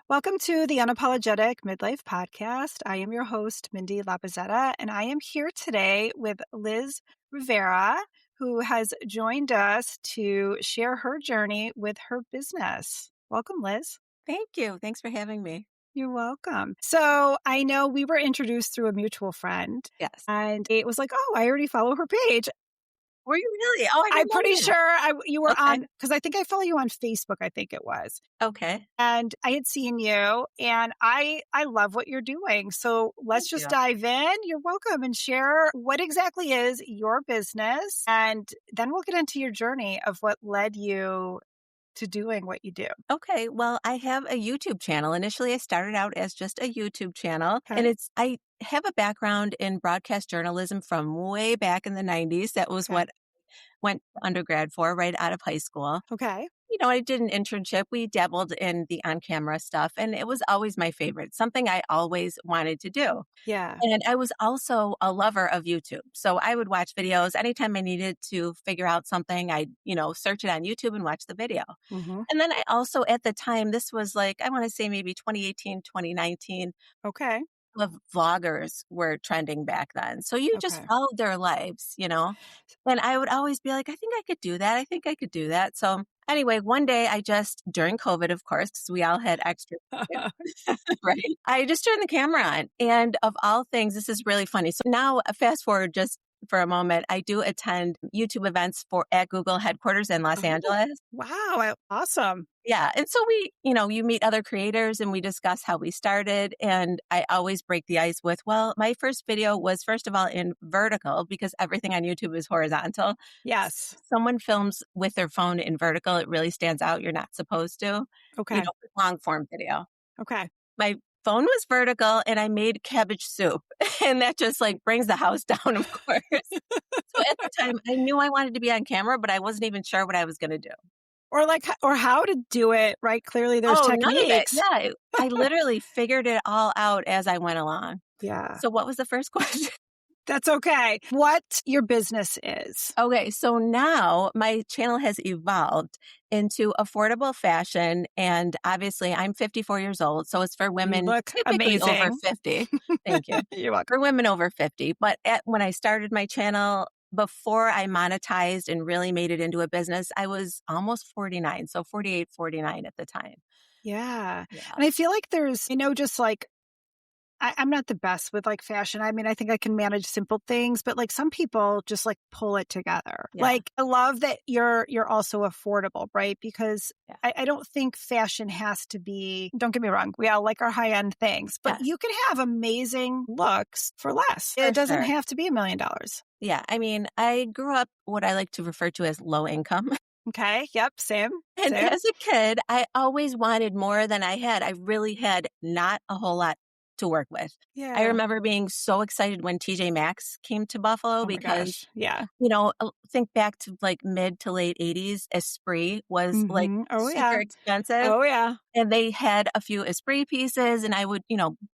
Welcome to the Unapologetic MidLife Podcast. I am your host, Mindi Lobuzzetta, and I am here today with Liz Rivera, who has joined us to share her journey with her business. Welcome, Liz. Thank you. Thanks for having me. You're welcome. So I know we were introduced through a mutual friend, Yes. and it was like, oh, I already follow her page. Were you really? Oh, I'm pretty sure you were on, Okay. because I think I follow you on Facebook, I think it was. Okay. And I had seen you, and I love what you're doing. So let's Thank just you. dive in. You're welcome, and share what exactly is your business. And then we'll get into your journey of what led you to doing what you do. Okay. Well, I have a YouTube channel. Initially, I started out as just a YouTube channel, Okay. and I have a background in broadcast journalism from way back in the 90s. That was Okay. what I went to undergrad for right out of high school. Okay. I did an internship. We dabbled in the on-camera stuff, and it was always my favorite, something I always wanted to do. Yeah. And I was also a lover of YouTube. So I would watch videos anytime I needed to figure out something. I'd, search it on YouTube and watch the video. Mm-hmm. And then I also, at the time, this was like, I want to say maybe 2018, 2019, Okay. of vloggers were trending back then. So you just Okay. followed their lives, And I would always be like, I think I could do that. I think I could do that. So anyway, one day during COVID, of course, because we all had extra, right? I just turned the camera on. And of all things, this is really funny. So now fast forward just for a moment, I do attend YouTube events at Google headquarters in Los Angeles. Wow. Awesome. Yeah. And so you meet other creators and we discuss how we started. And I always break the ice with, well, my first video was, first of all, in vertical because everything on YouTube is horizontal. Yes. Someone films with their phone in vertical, it really stands out. You're not supposed to. Okay. Long form video. Okay. My phone was vertical and I made cabbage soup. And that just brings the house down, of course. So at the time, I knew I wanted to be on camera, but I wasn't even sure what I was going to do. Or how to do it, right? Clearly there's techniques. None of it. Yeah. I literally figured it all out as I went along. Yeah. So what was the first question? That's okay. What your business is. Okay. So now my channel has evolved into affordable fashion. And obviously I'm 54 years old. So it's for women typically amazing. over 50. Thank you. You're welcome. For women over 50. But when I started my channel, before I monetized and really made it into a business, I was almost 49. So 48, 49 at the time. Yeah. And I feel like I'm not the best with fashion. I mean, I think I can manage simple things, but some people just pull it together. Yeah. I love that you're also affordable, right? Because I don't think fashion has to be, don't get me wrong, we all like our high-end things, but you can have amazing looks for less. It doesn't have to be $1 million. Yeah. I mean, I grew up what I like to refer to as low income. Okay. Yep. Same. And as a kid, I always wanted more than I had. I really had not a whole lot to work with. Yeah. I remember being so excited when TJ Maxx came to Buffalo because, think back to mid to late 80s, Esprit was super expensive. Oh, yeah. And they had a few Esprit pieces and I would,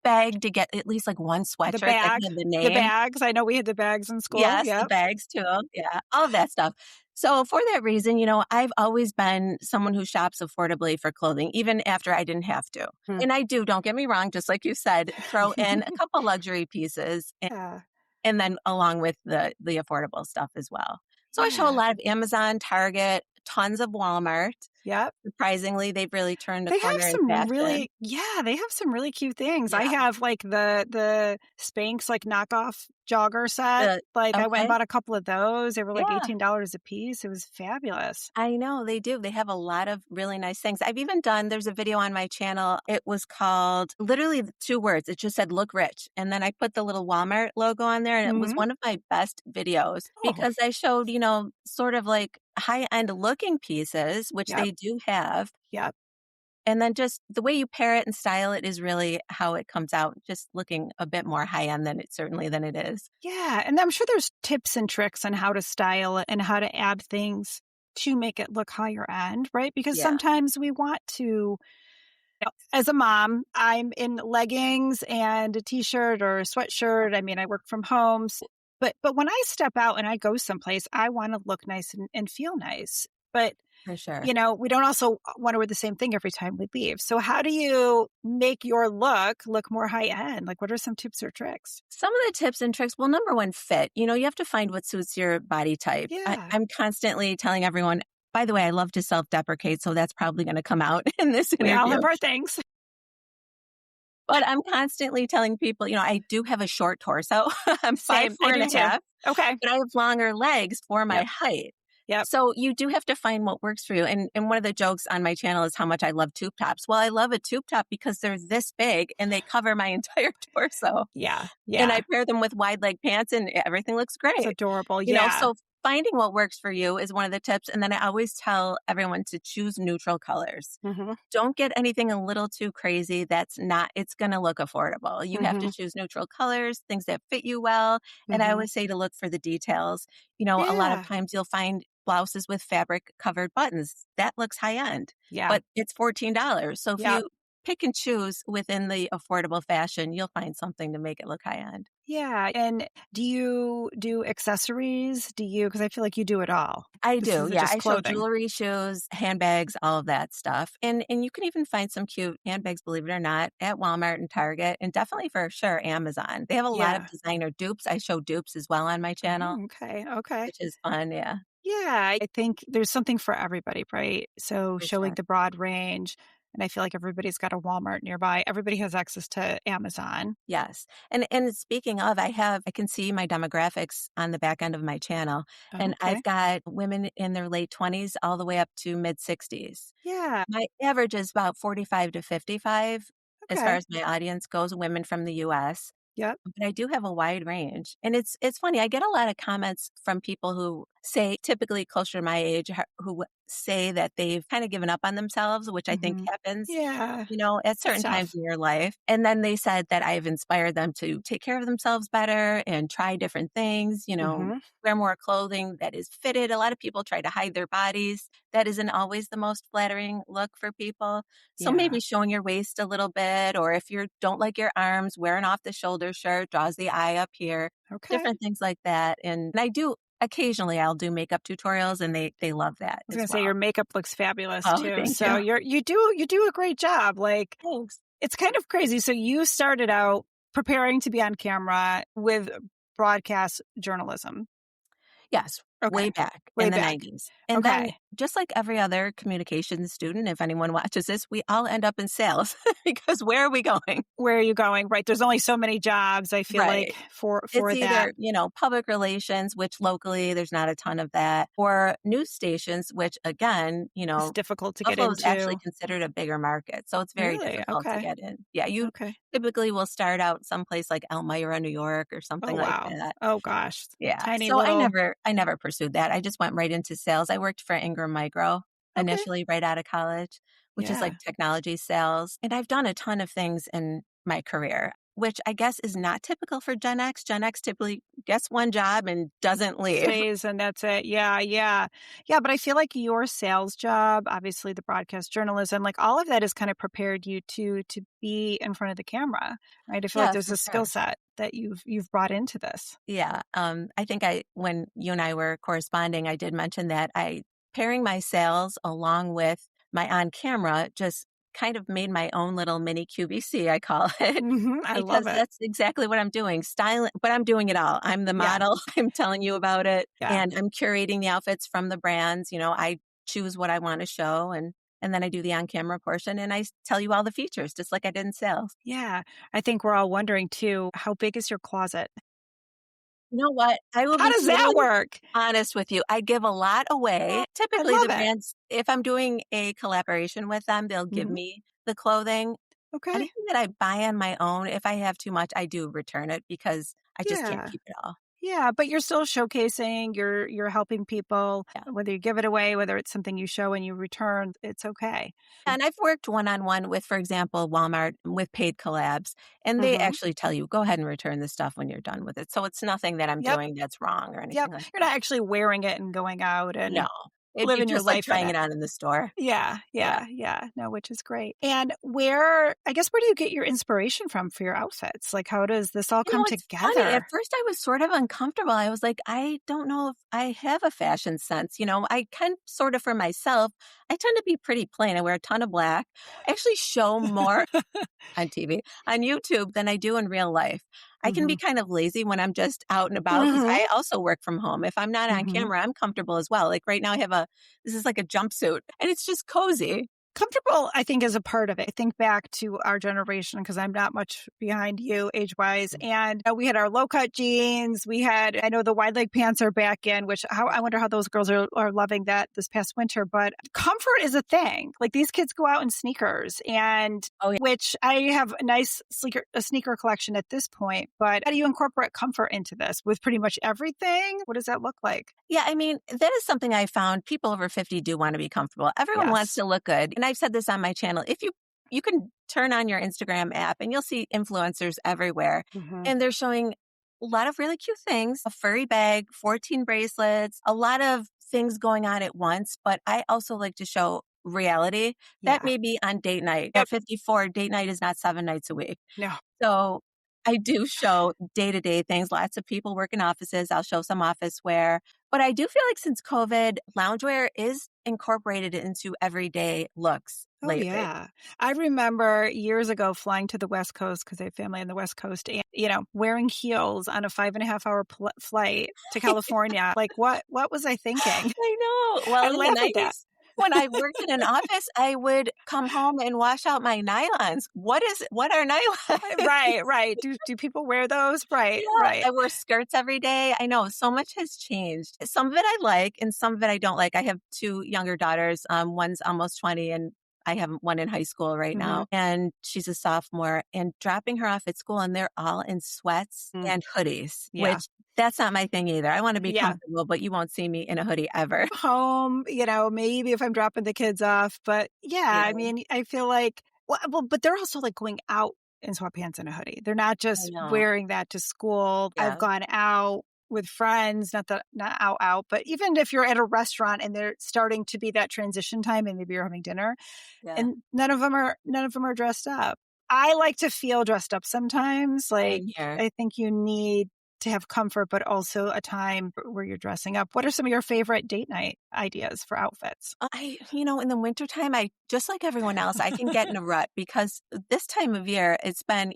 beg to get at least one sweatshirt that had the name. The bags. I know we had the bags in school. Yes, the bags too. Yeah, all of that stuff. So for that reason, I've always been someone who shops affordably for clothing, even after I didn't have to. And I do, don't get me wrong, just like you said, throw in a couple luxury pieces and then along with the affordable stuff as well. So I show a lot of Amazon, Target, tons of Walmart. Yep. Surprisingly, they've really turned a corner in fashion. They have some really cute things. Yeah. I have the Spanx knockoff jogger set. I went and bought a couple of those. They were $18 a piece. It was fabulous. I know they do. They have a lot of really nice things. I've even there's a video on my channel. It was called literally 2 words. It just said, look rich. And then I put the little Walmart logo on there and it was one of my best videos because I showed, sort of high-end looking pieces, which they do have. Yep. And then just the way you pair it and style it is really how it comes out, just looking a bit more high-end than it is. Yeah. And I'm sure there's tips and tricks on how to style it and how to add things to make it look higher end, right? Because sometimes we want to, as a mom, I'm in leggings and a t-shirt or a sweatshirt. I mean, I work from home. But when I step out and I go someplace, I want to look nice and feel nice. But For sure. We don't also want to wear the same thing every time we leave. So how do you make your look more high end? Like, what are some tips or tricks? Some of the tips and tricks, well, number one, fit. You have to find what suits your body type. Yeah. I'm constantly telling everyone, by the way, I love to self-deprecate, so that's probably going to come out in this interview. We all have our things. But I'm constantly telling people, I do have a short torso. I'm 5'4.5". Okay. But I have longer legs for my height. Yep. So you do have to find what works for you. And one of the jokes on my channel is how much I love tube tops. Well, I love a tube top because they're this big and they cover my entire torso. Yeah. And I pair them with wide leg pants and everything looks great. It's adorable. So finding what works for you is one of the tips. And then I always tell everyone to choose neutral colors. Mm-hmm. Don't get anything a little too crazy. It's going to look affordable. You have to choose neutral colors, things that fit you well. And I always say to look for the details. A lot of times you'll find blouses with fabric covered buttons. That looks high end. Yeah. But it's $14. So if you pick and choose within the affordable fashion, you'll find something to make it look high end. Yeah. And do you do accessories? Because I feel like you do it all. I do. Yeah. I show clothing. Jewelry, shoes, handbags, all of that stuff. And you can even find some cute handbags, believe it or not, at Walmart and Target, and definitely for sure Amazon. They have a lot of designer dupes. I show dupes as well on my channel. Okay. Which is fun. Yeah. Yeah. I think there's something for everybody, right? So For showing sure. the broad range. And I feel like everybody's got a Walmart nearby. Everybody has access to Amazon. Yes. And speaking of, I can see my demographics on the back end of my channel. And I've got women in their late 20s all the way up to mid 60s. Yeah. My average is about 45 to 55 as far as my audience goes, women from the US. Yep. But I do have a wide range. And it's funny. I get a lot of comments from people who say, typically closer to my age, who say that they've kind of given up on themselves, which I think happens, at certain times in your life. And then they said that I've inspired them to take care of themselves better and try different things, wear more clothing that is fitted. A lot of people try to hide their bodies. That isn't always the most flattering look for people. So maybe showing your waist a little bit, or if you don't like your arms, wearing off the shoulder shirt, draws the eye up here, different things like that. And I do occasionally I'll do makeup tutorials and they love that. I was going to say your makeup looks fabulous too. So you do a great job. Like, thanks. It's kind of crazy. So you started out preparing to be on camera with broadcast journalism. Yes. Way back in the 90s. And then, just like every other communications student, if anyone watches this, we all end up in sales because where are we going? Where are you going? Right. There's only so many jobs, I feel like, for it's that. Either, public relations, which locally there's not a ton of that, or news stations, which again, it's difficult to get Buffalo's into. Actually considered a bigger market. So it's very difficult to get in. Yeah. You typically will start out someplace like Elmira, New York or something like that. Oh gosh. Yeah. Tiny so little... I never pursued that. I just went right into sales. I worked for Ingram Micro initially right out of college, which is like technology sales. And I've done a ton of things in my career, which I guess is not typical for Gen X. Gen X typically gets one job and doesn't leave. Stays and that's it. Yeah. But I feel like your sales job, obviously the broadcast journalism, like all of that has kind of prepared you to be in front of the camera, right? I feel like there's a skill set that you've brought into this. Yeah. I think when you and I were corresponding, I did mention that pairing my sales along with my on camera just kind of made my own little mini QVC, I call it. I love it. That's exactly what I'm doing. Styling, but I'm doing it all. I'm the model. I'm telling you about it. And I'm curating the outfits from the brands. I choose what I want to show and then I do the on-camera portion and I tell you all the features, just like I did in sales. Yeah. I think we're all wondering too, how big is your closet? You know what? How does that work? Honest with you. I give a lot away. Typically the brands, if I'm doing a collaboration with them, they'll give me the clothing. Okay. Anything that I buy on my own, if I have too much, I do return it because I just can't keep it all. Yeah, but you're still showcasing, you're helping people, whether you give it away, whether it's something you show and you return, it's okay. And I've worked one-on-one with, for example, Walmart with paid collabs, and they actually tell you, go ahead and return the stuff when you're done with it. So it's nothing that I'm doing that's wrong or anything like that. You're not actually wearing it and going out. And No. It'd be living your just like life in trying it. it on in the store. Yeah. No, which is great. And I guess, where do you get your inspiration from for your outfits? Like, how does this all come It's funny. At together? first, I was sort of uncomfortable. I was like, I don't know if I have a fashion sense. I can sort of for myself. I tend to be pretty plain. I wear a ton of black. I actually show more on TV, on YouTube than I do in real life. I can be kind of lazy when I'm just out and about because I also work from home. If I'm not on camera, I'm comfortable as well. Like right now, this is like a jumpsuit and it's just cozy. Comfortable, I think, is a part of it. I think back to our generation, because I'm not much behind you age-wise. And we had our low-cut jeans. I know the wide leg pants are back in, I wonder how those girls are loving that this past winter. But comfort is a thing. Like, these kids go out in sneakers, and which I have a sneaker collection at this point. But how do you incorporate comfort into this with pretty much everything? What does that look like? Yeah, I mean, that is something I found. People over 50 do want to be comfortable. Everyone wants to look good. And I've said this on my channel. If you can turn on your Instagram app and you'll see influencers everywhere. And they're showing a lot of really cute things, a furry bag, 14 bracelets, a lot of things going on at once. But I also like to show reality. That may be on date night. At 54, date night is not 7 nights a week. No. So I do show day-to-day things. Lots of people work in offices. I'll show some office wear. But I do feel like since COVID, loungewear is incorporated into everyday looks lately. Oh, yeah. I remember years ago flying to the West Coast because I have family on the West Coast and, wearing heels on a 5.5-hour flight to California. Like, what was I thinking? I know. Well, I laugh at that. When I worked in an office, I would come home and wash out my nylons. What are nylons? Right. Do people wear those? Right. I wear skirts every day. I know so much has changed. Some of it I like and some of it I don't like. I have 2 younger daughters. One's almost 20 and I have one in high school right now, and she's a sophomore, and dropping her off at school and they're all in sweats and hoodies, which that's not my thing either. I want to be comfortable, but you won't see me in a hoodie ever. Home, maybe if I'm dropping the kids off, but I mean, I feel like, but they're also like going out in sweatpants and a hoodie. They're not just wearing that to school. I've gone out with friends, not out, but even if you're at a restaurant and they're starting to be that transition time and maybe you're having dinner and none of them are dressed up. I like to feel dressed up sometimes. Like, I think you need to have comfort, but also a time where you're dressing up. What are some of your favorite date night ideas for outfits? In the wintertime, just like everyone else, I can get in a rut because this time of year, it's been,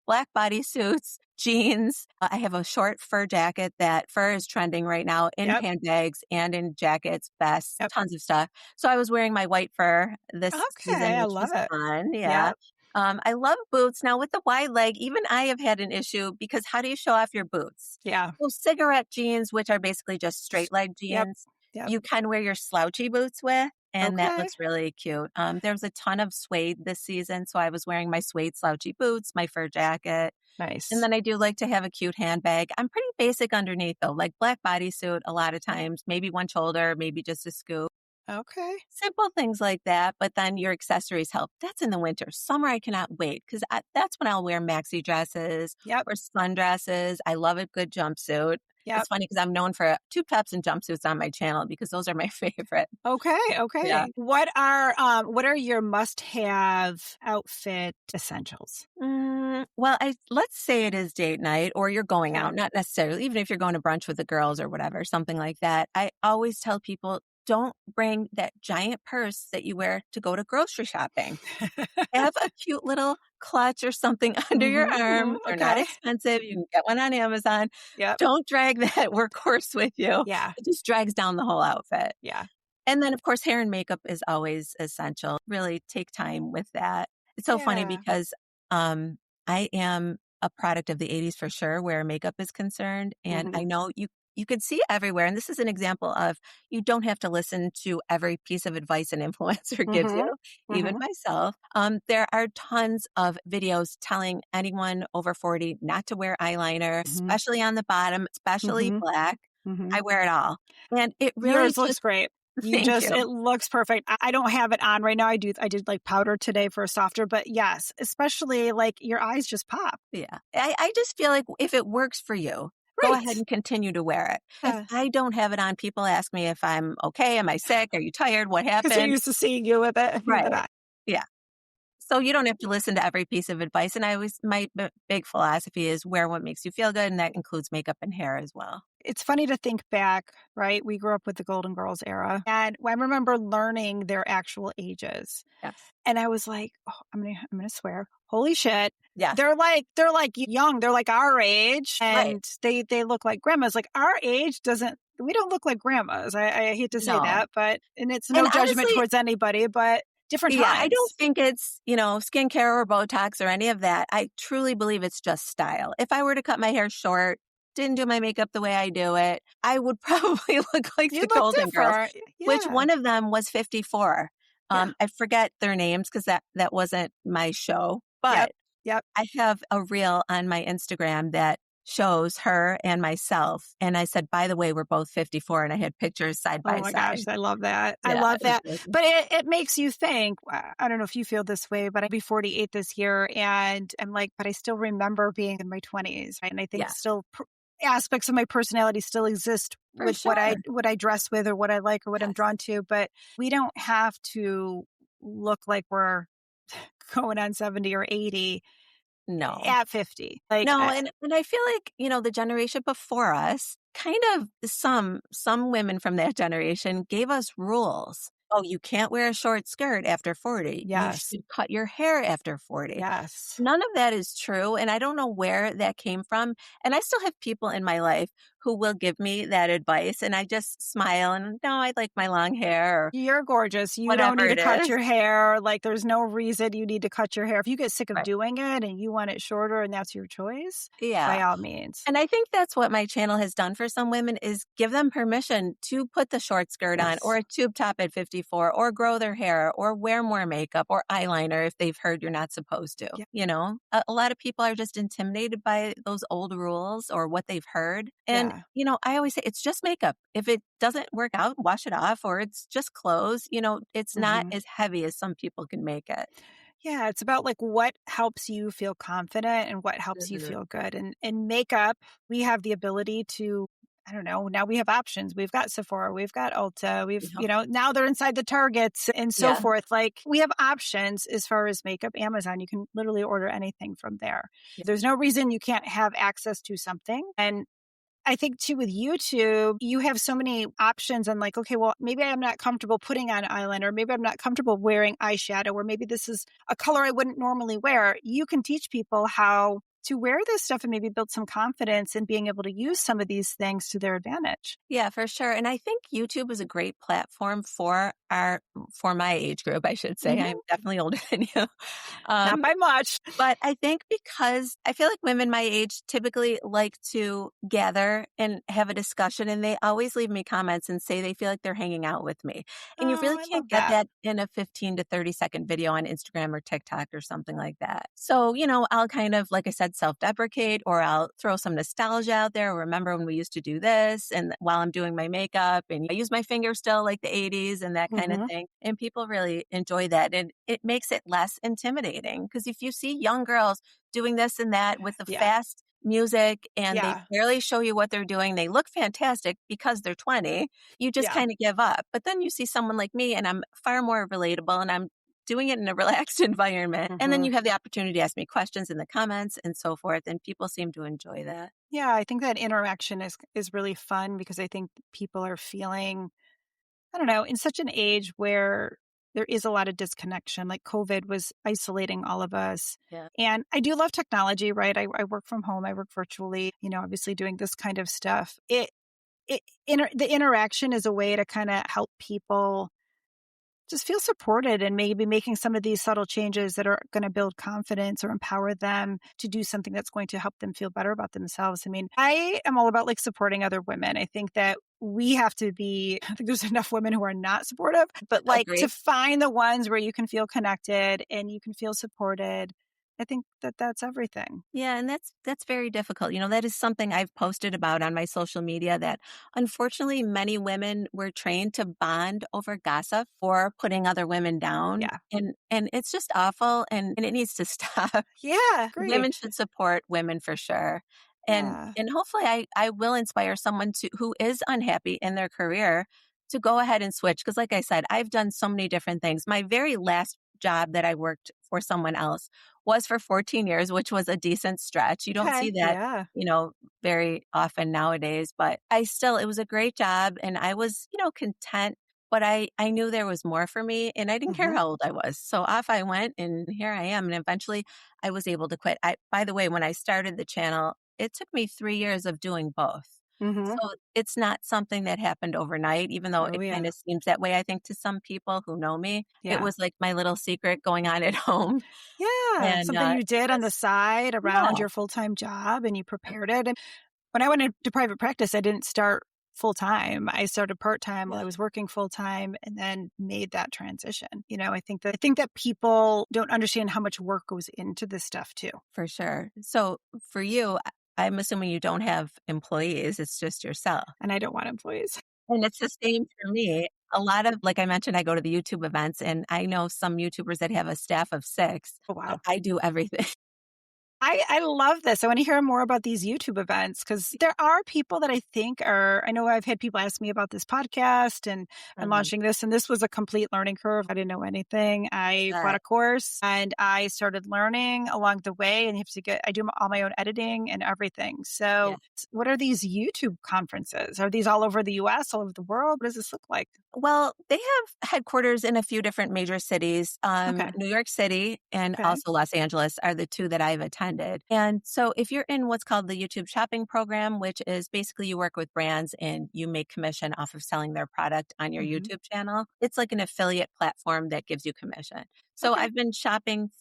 black bodysuits, jeans. I have a short fur jacket. That fur is trending right now in handbags and in jackets, vests, tons of stuff. So I was wearing my white fur this season, I which love was it. fun. Yeah. I love boots. Now with the wide leg, even I have had an issue because how do you show off your boots? Yeah. So cigarette jeans, which are basically just straight leg jeans, you can wear your slouchy boots with, and that looks really cute. There's a ton of suede this season. So I was wearing my suede slouchy boots, my fur jacket. Nice. And then I do like to have a cute handbag. I'm pretty basic underneath though, like black bodysuit a lot of times, maybe one shoulder, maybe just a scoop. Okay. Simple things like that, but then your accessories help. That's in the winter. Summer, I cannot wait because that's when I'll wear maxi dresses or sundresses. I love a good jumpsuit. It's funny because I'm known for tube tops and jumpsuits on my channel because those are my favorite. Okay. Yeah. What are your must-have outfit essentials? Well, let's say it is date night or you're going out, not necessarily, even if you're going to brunch with the girls or whatever, something like that. I always tell people, don't bring that giant purse that you wear to go to grocery shopping. Have a cute little clutch or something under your arm. They're not expensive. You can get one on Amazon. Don't drag that workhorse with you. It just drags down the whole outfit. And then, of course, hair and makeup is always essential. Really take time with that. It's so funny because I am a product of the 80s for sure, where makeup is concerned. And I know you could see everywhere. And this is an example of you don't have to listen to every piece of advice an influencer gives you, even myself. There are tons of videos telling anyone over 40 not to wear eyeliner, especially on the bottom, especially black. I wear it all. And it really looks great. It looks perfect. I don't have it on right now. I did like powder today for a softer, but yes, especially like your eyes just pop. Yeah. I just feel like if it works for you. go ahead and continue to wear it. If I don't have it on, people ask me if I'm okay. Am I sick? Are you tired? What Because they're happened? used to seeing you with it. Right. Yeah. So you don't have to listen to every piece of advice. And my big philosophy is wear what makes you feel good. And that includes makeup and hair as well. It's funny to think back, right? We grew up with the Golden Girls era. And I remember learning their actual ages. Yes. And I was like, oh, I'm gonna swear, holy shit. Yeah. They're like young. They're like our age. And they look like grandmas. Like our age we don't look like grandmas. I hate to say that, and it's no judgment honestly, towards anybody, but different times. I don't think it's, skincare or Botox or any of that. I truly believe it's just style. If I were to cut my hair short, didn't do my makeup the way I do it, I would probably look like the Golden Girls, which one of them was 54. I forget their names because that wasn't my show, but I have a reel on my Instagram that shows her and myself. And I said, by the way, we're both 54. And I had pictures side by side. Oh my gosh, I love that. Yeah, I love that. But it makes you think, I don't know if you feel this way, but I'll be 48 this year. And I'm like, but I still remember being in my 20s. Right? And I think still aspects of my personality still exist with what I dress with or what I like or what I'm drawn to. But we don't have to look like we're going on 70 or 80. No. At 50. And I feel like, the generation before us, kind of some women from that generation gave us rules. Oh, you can't wear a short skirt after 40. Yes. You should cut your hair after 40. Yes. None of that is true. And I don't know where that came from. And I still have people in my life who will give me that advice. And I just smile and no, I like my long hair. Or you're gorgeous. You don't need to cut your hair. Like there's no reason you need to cut your hair. If you get sick of doing it and you want it shorter and that's your choice, by all means. And I think that's what my channel has done for some women is give them permission to put the short skirt on or a tube top at 54 or grow their hair or wear more makeup or eyeliner if they've heard you're not supposed to. Yeah. A lot of people are just intimidated by those old rules or what they've heard. And I always say it's just makeup. If it doesn't work out, wash it off or it's just clothes. It's not as heavy as some people can make it. Yeah, it's about like what helps you feel confident and what helps you feel good. And makeup, we have the ability to, I don't know, now we have options. We've got Sephora, we've got Ulta, now they're inside the Targets and so forth. Like we have options as far as makeup. Amazon, you can literally order anything from there. There's no reason you can't have access to something. And I think too with YouTube, you have so many options and like, okay, well, maybe I'm not comfortable putting on eyeliner. Maybe I'm not comfortable wearing eyeshadow, or maybe this is a color I wouldn't normally wear. You can teach people how to wear this stuff and maybe build some confidence in being able to use some of these things to their advantage. Yeah, for sure. And I think YouTube is a great platform for my age group, I should say. I'm definitely older than you. Not by much. But I think because I feel like women my age typically like to gather and have a discussion and they always leave me comments and say they feel like they're hanging out with me. And you really can't get that in a 15 to 30 second video on Instagram or TikTok or something like that. So, I'll kind of, like I said, self-deprecate or I'll throw some nostalgia out there. Remember when we used to do this and while I'm doing my makeup and I use my finger still like the 80s and that kind of thing. And people really enjoy that. And it makes it less intimidating because if you see young girls doing this and that with the fast music and they barely show you what they're doing, they look fantastic because they're 20, you just kind of give up. But then you see someone like me and I'm far more relatable and I'm doing it in a relaxed environment. And then you have the opportunity to ask me questions in the comments and so forth. And people seem to enjoy that. Yeah, I think that interaction is really fun because I think people are feeling, I don't know, in such an age where there is a lot of disconnection. Like COVID was isolating all of us. Yeah. And I do love technology, right? I work from home. I work virtually, obviously doing this kind of stuff. The interaction is a way to kind of help people just feel supported and maybe making some of these subtle changes that are going to build confidence or empower them to do something that's going to help them feel better about themselves. I mean, I am all about like supporting other women. I think that we have to be, I think there's enough women who are not supportive, but like to find the ones where you can feel connected and you can feel supported. I think that that's everything. Yeah. And that's very difficult. That is something I've posted about on my social media that unfortunately many women were trained to bond over gossip or putting other women down. Yeah. And it's just awful and it needs to stop. Yeah. Women should support women for sure. Yeah. And hopefully I will inspire someone who is unhappy in their career to go ahead and switch. Because like I said, I've done so many different things. My very last job that I worked for someone else was for 14 years, which was a decent stretch. You don't see Okay. that, Yeah. very often nowadays, but it was a great job and I was, content, but I knew there was more for me and I didn't care Hmm. how old I was. So off I went and here I am. And eventually I was able to quit. By the way, when I started the channel, it took me 3 years of doing both. Hmm. So it's not something that happened overnight, even though Oh, it kind yeah. of seems that way, I think, to some people who know me. It Yeah. was like my little secret going on at home. Yeah. And Something you did on the just, side around yeah, your full-time job and you prepared it. And when I went into private practice, I didn't start full-time. I started part-time while yeah, I was working full-time and then made that transition. I think that people don't understand how much work goes into this stuff too. for sure. So for you, I'm assuming you don't have employees, it's just yourself. And I don't want employees. And it's the same for me. A lot of, like I mentioned, I go to the YouTube events and I know some YouTubers that have a staff of 6, Oh, but wow. I do everything. I love this. I want to hear more about these YouTube events because there are people that I know I've had people ask me about this podcast and Mhm. launching this, and this was a complete learning curve. I didn't know anything. I bought But a course and I started learning along the way and I do all my own editing and everything. yeah. So what are these YouTube conferences? Are these all over the US, all over the world? What does this look like? Well, they have headquarters in a few different major cities. Okay. New York City and Okay. also Los Angeles are the two that I've attended. And so if you're in what's called the YouTube shopping program, which is basically you work with brands and you make commission off of selling their product on your Hmm. YouTube channel, it's like an affiliate platform that gives you commission. So Okay. I've been selling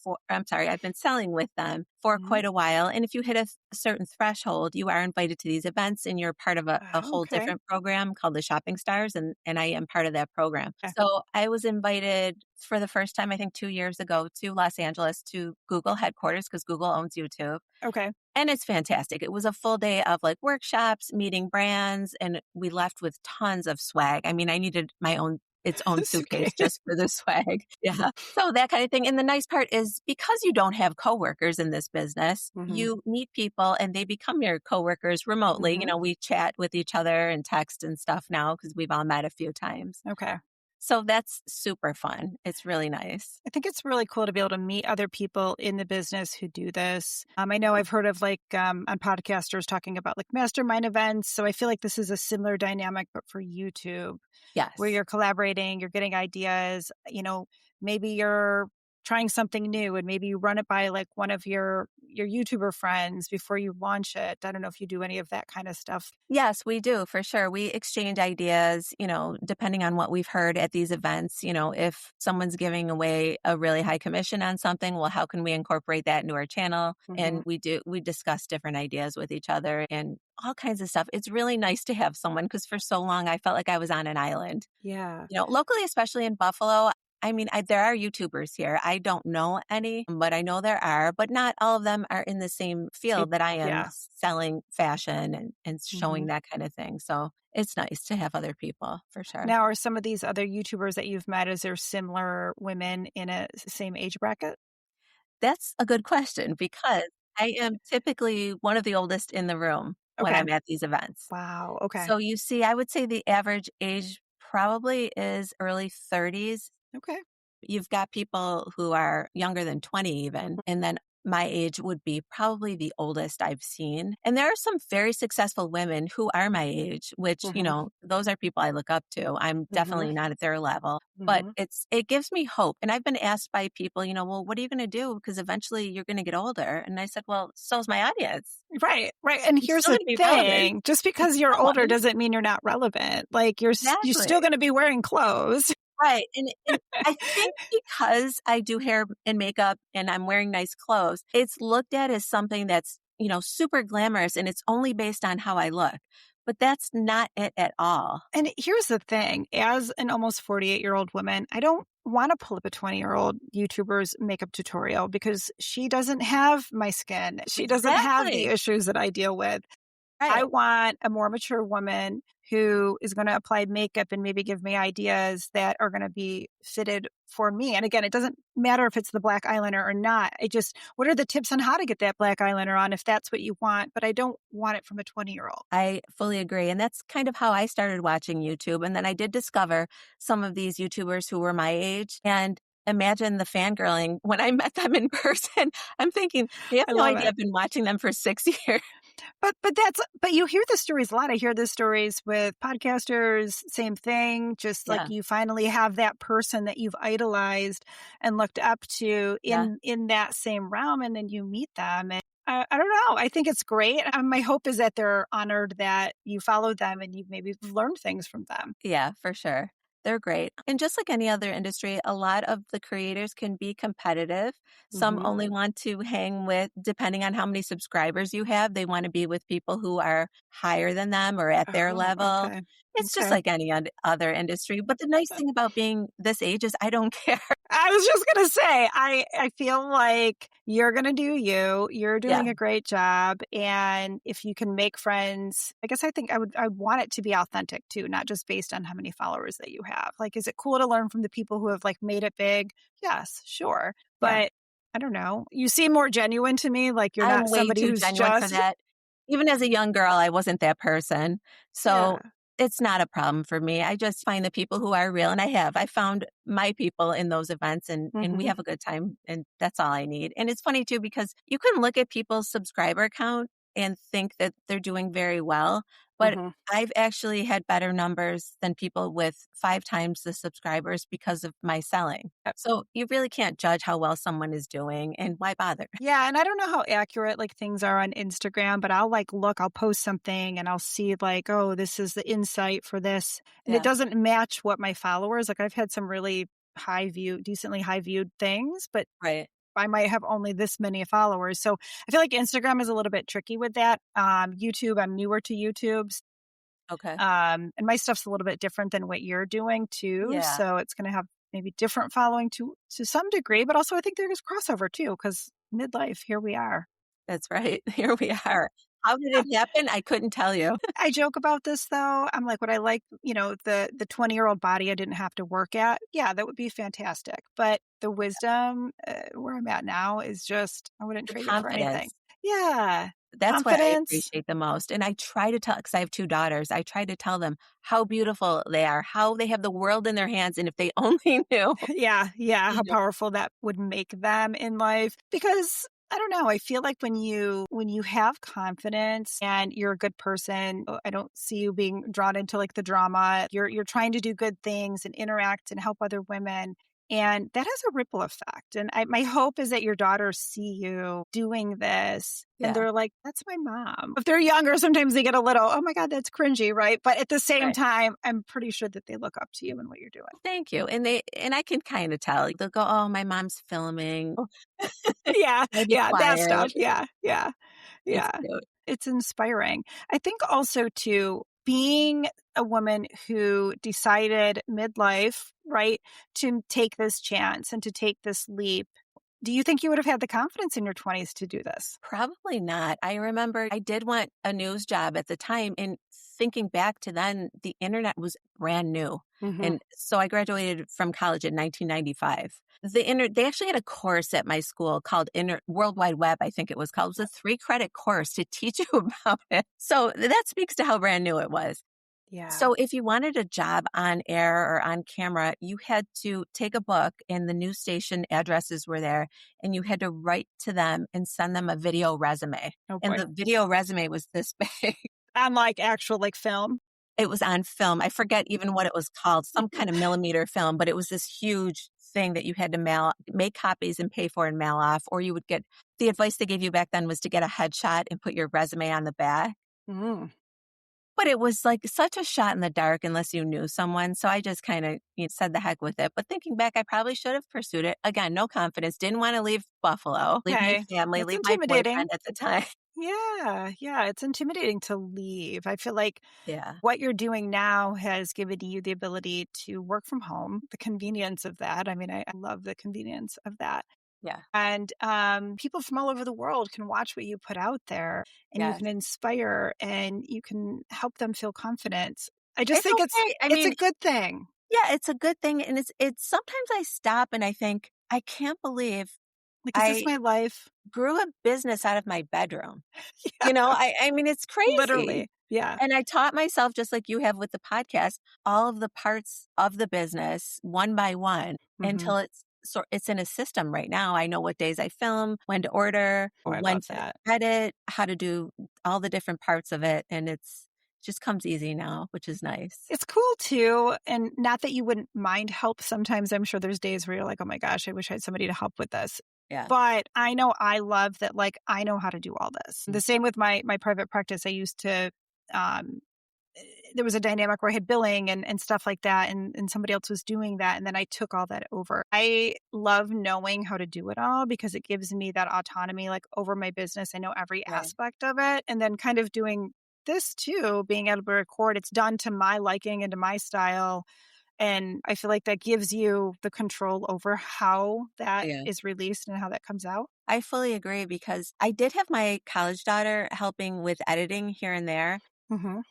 with them for Mhm. quite a while. And if you hit a certain threshold, you are invited to these events and you're part of a whole Okay. different program called the Shopping Stars. And I am part of that program. Okay. So I was invited for the first time, I think 2 years ago, to Los Angeles to Google headquarters because Google owns YouTube. Okay. And it's fantastic. It was a full day of like workshops, meeting brands, and we left with tons of swag. I mean, I needed its own suitcase Suitcase. just for the swag. Yeah. So that kind of thing. And the nice part is because you don't have coworkers in this business, Hmm. you meet people and they become your coworkers remotely. Hmm. We chat with each other and text and stuff now because we've all met a few times. Okay. So that's super fun. It's really nice. I think it's really cool to be able to meet other people in the business who do this. I know I've heard of on podcasters talking about like mastermind events. So I feel like this is a similar dynamic, but for YouTube, where Yes. you're collaborating, you're getting ideas, maybe you're trying something new and maybe you run it by like one of your YouTuber friends before you launch it. I don't know if you do any of that kind of stuff. Yes, we do for sure. We exchange ideas, depending on what we've heard at these events. If someone's giving away a really high commission on something, well, how can we incorporate that into our channel? Hmm. And we discuss different ideas with each other and all kinds of stuff. It's really nice to have someone because for so long I felt like I was on an island. Yeah. Locally, especially in Buffalo, I mean, there are YouTubers here. I don't know any, but I know there are, but not all of them are in the same field that I am Yeah. selling fashion and Hmm. showing that kind of thing. So it's nice to have other people for sure. Now, are some of these other YouTubers that you've met, is there similar women in a same age bracket? That's a good question because I am typically one of the oldest in the room when Okay. I'm at these events. Wow. Okay. So you see, I would say the average age probably is early 30s. Okay. You've got people who are younger than 20 even, and then my age would be probably the oldest I've seen. And there are some very successful women who are my age, which, Hmm. those are people I look up to. I'm Hmm. definitely not at their level, but Hmm. it gives me hope. And I've been asked by people, well, what are you going to do? Because eventually you're going to get older. And I said, well, so's my audience. Right. Right. And You're here's still the going to be relevant thing, just because you're to older someone. doesn't mean you're not relevant. Like you're still Exactly. going to be wearing clothes. Right. And I think because I do hair and makeup and I'm wearing nice clothes, it's looked at as something that's, super glamorous and it's only based on how I look. But that's not it at all. And here's the thing, as an almost 48-year-old woman, I don't want to pull up a 20-year-old YouTuber's makeup tutorial because she doesn't have my skin. She doesn't have the Exactly. issues that I deal with. I Right. want a more mature woman who is going to apply makeup and maybe give me ideas that are going to be fitted for me. And again, it doesn't matter if it's the black eyeliner or not. What are the tips on how to get that black eyeliner on if that's what you want? But I don't want it from a 20-year-old. I fully agree. And that's kind of how I started watching YouTube. And then I did discover some of these YouTubers who were my age. And imagine the fangirling when I met them in person. I'm thinking, they have no idea I've been watching them for 6 years. But you hear the stories a lot. I hear the stories with podcasters, same thing. Just like you finally have that person that you've idolized and looked up to in that same realm, and then you meet them. And I don't know. I think it's great. My hope is that they're honored that you followed them and you've maybe learned things from them. Yeah, for sure. They're great. And just like any other industry, a lot of the creators can be competitive. Some only want to hang with, depending on how many subscribers you have, they want to be with people who are higher than them or at their level. Okay. It's just like any other industry. But the nice thing about being this age is I don't care. I was just going to say, I feel like you're going to do you. You're doing a great job. And if you can make friends, I guess I think I want it to be authentic too, not just based on how many followers that you have. Like, is it cool to learn from the people who have like made it big? Yes, sure. But I don't know. You seem more genuine to me. Like you're not somebody who's genuine for that. Even as a young girl, I wasn't that person. So it's not a problem for me. I just find the people who are real. And I found my people in those events and we have a good time. And that's all I need. And it's funny too, because you can look at people's subscriber count and think that they're doing very well. But I've actually had better numbers than people with 5 times the subscribers because of my selling. So you really can't judge how well someone is doing, and why bother? Yeah. And I don't know how accurate like things are on Instagram, but I'll post something and I'll see like, oh, this is the insight for this. And it doesn't match what my followers, like I've had some really decently high viewed things, but I might have only this many followers. So I feel like Instagram is a little bit tricky with that. YouTube, I'm newer to YouTube. Okay. And my stuff's a little bit different than what you're doing too. Yeah. So it's going to have maybe different following to some degree, but also I think there's crossover too, because midlife, here we are. That's right. Here we are. How did it happen? I couldn't tell you. I joke about this though. I'm like, would I like, the 20-year-old body I didn't have to work at? Yeah, that would be fantastic. But the wisdom where I'm at now is just, I wouldn't trade it for anything. Yeah. That's what I appreciate the most. And I try to tell, because I have 2 daughters, I try to tell them how beautiful they are, how they have the world in their hands. And if they only knew. Yeah. How powerful that would make them in life. Because I don't know. I feel like when you have confidence and you're a good person, I don't see you being drawn into like the drama. You're trying to do good things and interact and help other women. And that has a ripple effect. And my hope is that your daughters see you doing this and they're like, that's my mom. If they're younger, sometimes they get a little, oh my God, that's cringy, right? But at the same time, I'm pretty sure that they look up to you and what you're doing. Thank you. And I can kind of tell. They'll go, oh, my mom's filming. That stuff. Yeah. It's It's inspiring. I think also too, being a woman who decided midlife, right, to take this chance and to take this leap, do you think you would have had the confidence in your 20s to do this? Probably not. I remember I did want a news job at the time. And thinking back to then, the internet was brand new. And so I graduated from college in 1995. They actually had a course at my school called World Wide Web, I think it was called. It was a 3-credit course to teach you about it. So that speaks to how brand new it was. Yeah. So if you wanted a job on air or on camera, you had to take a book and the news station addresses were there and you had to write to them and send them a video resume. Oh, and the video resume was this big. On like actual like film? It was on film. I forget even what it was called, some kind of millimeter film, but it was this huge thing that you had to make copies and pay for and mail off, or you would get, the advice they gave you back then was to get a headshot and put your resume on the back. But it was like such a shot in the dark unless you knew someone. So I just kind of said the heck with it. But thinking back, I probably should have pursued it. Again, no confidence. Didn't want to leave Buffalo, leave my family, leave my boyfriend at the time. Yeah. It's intimidating to leave. I feel like what you're doing now has given you the ability to work from home, the convenience of that. I mean, I love the convenience of that. Yeah. And people from all over the world can watch what you put out there and you can inspire and you can help them feel confident I just It's think okay. I it's a mean, good thing. yeah, it's a good thing. And it's sometimes I stop and I think, I can't believe Like, is this I my life? grew a business out of my bedroom. Yeah, I mean, it's crazy. literally. Yeah. And I taught myself, just like you have with the podcast, all of the parts of the business one by one Mhm. until it's in a system right now. I know what days I film, when to order, Oh, I when love to that. edit, how to do all the different parts of it. And it's just comes easy now, which is nice. It's cool too, and not that you wouldn't mind help. Sometimes I'm sure there's days where you're like, "Oh my gosh, I wish I had somebody to help with this." Yeah. But I know I love that, like, I know how to do all this. The same with my private practice. I used to, um, there was a dynamic where I had billing and stuff like that, and somebody else was doing that, and then I took all that over. I love knowing how to do it all because it gives me that autonomy, like, over my business. I know every Right. aspect of it, and then kind of doing this too, being able to record, it's done to my liking and to my style, and I feel like that gives you the control over how that Yeah. is released and how that comes out. I fully agree because I did have my college daughter helping with editing here and there. Mhm.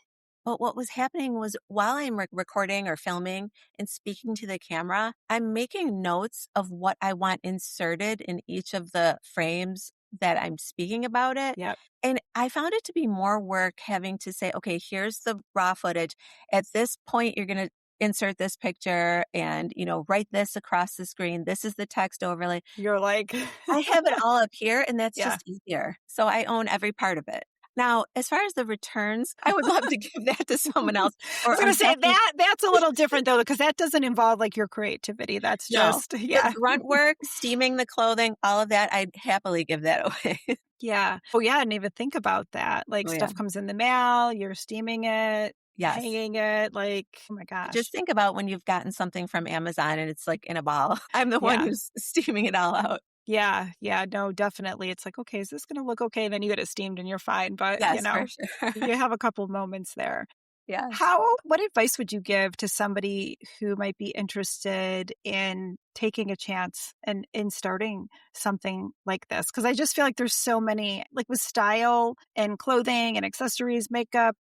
But what was happening was while I'm recording or filming and speaking to the camera, I'm making notes of what I want inserted in each of the frames that I'm speaking about it. Yep. And I found it to be more work having to say, okay, here's the raw footage. At this point, you're going to insert this picture and, write this across the screen. This is the text overlay. You're like I have it all up here and that's Yeah. just easier. So I own every part of it. Now, as far as the returns, I would love to give that to someone else, I or was I'm gonna say happy. that's a little different though, because that doesn't involve, like, your creativity. That's No, just the yeah. grunt work, steaming the clothing, all of that, I'd happily give that away. Yeah. Oh, yeah, I didn't even think about that. Like, Oh, yeah. stuff comes in the mail, you're steaming it, Yes. hanging it, like, oh my Just gosh. think about when you've gotten something from Amazon and it's, like, in a ball. I'm the one Yeah. who's steaming it all out. Yeah, yeah, no, definitely. It's like, "Okay, is this gonna look okay?" Then you get it steamed and you're fine, but, Yes, for sure. you have a couple moments there. Yes. What advice would you give to somebody who might be interested in taking a chance and in starting something like this? Because I just feel like there's so many, like with style and clothing and accessories, makeup,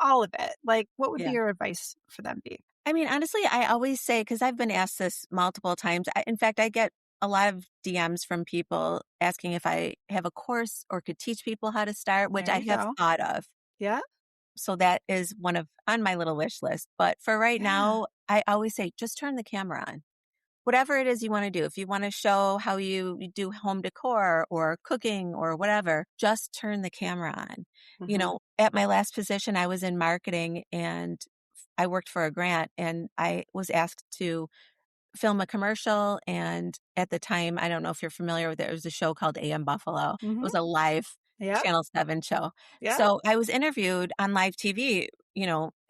all of it. Like, what would be Yeah. your advice for them be? I mean, honestly, I always say, because I've been asked this multiple times. In fact, I get a lot of DMs from people asking if I have a course or could teach people how to start, which There I you have go. thought of. Yeah. So that is one of on my little wish list. But for right Yeah. now, I always say just turn the camera on. Whatever it is you want to do. If you want to show how you do home decor or cooking or whatever, just turn the camera on. Hmm. At my last position, I was in marketing and I worked for a grant and I was asked to film a commercial. And at the time, I don't know if you're familiar with it, it was a show called AM Buffalo. It Hmm. was a live Yep. Channel 7 show. Yep. So I was interviewed on live TV,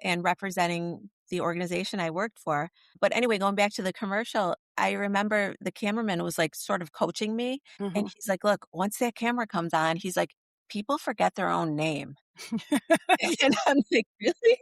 and representing the organization I worked for. But anyway, going back to the commercial, I remember the cameraman was like sort of coaching me. And Hmm. he's like, look, once that camera comes on, he's like, people forget their own name. And I'm like, really?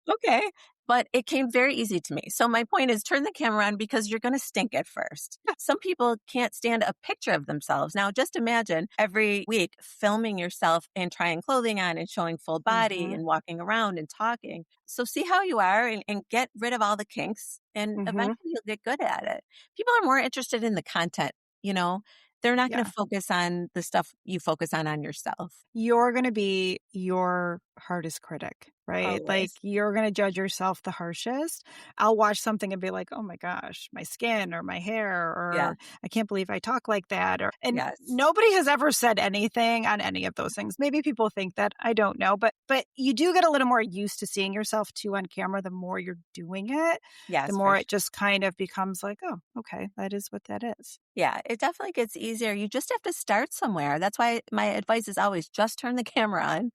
Okay. But it came very easy to me. So my point is turn the camera on because you're going to stink at first. Some people can't stand a picture of themselves. Now, just imagine every week filming yourself and trying clothing on and showing full body Hmm. and walking around and talking. So see how you are and get rid of all the kinks and Hmm. eventually you'll get good at it. People are more interested in the content, you know? They're not going Yeah. to focus on the stuff you focus on yourself. You're going to be your hardest critic, right? Like, Always. you're going to judge yourself the harshest. I'll watch something and be like, oh my gosh, my skin or my hair, Yeah. or I can't believe I talk like that. And Yes. nobody has ever said anything on any of those things. Maybe people think that, I don't know, but you do get a little more used to seeing yourself too on camera. The more you're doing it, the Yes, for more sure. it just kind of becomes like, oh, okay, that is what that is. Yeah, it definitely gets easier. You just have to start somewhere. That's why my advice is always just turn the camera on.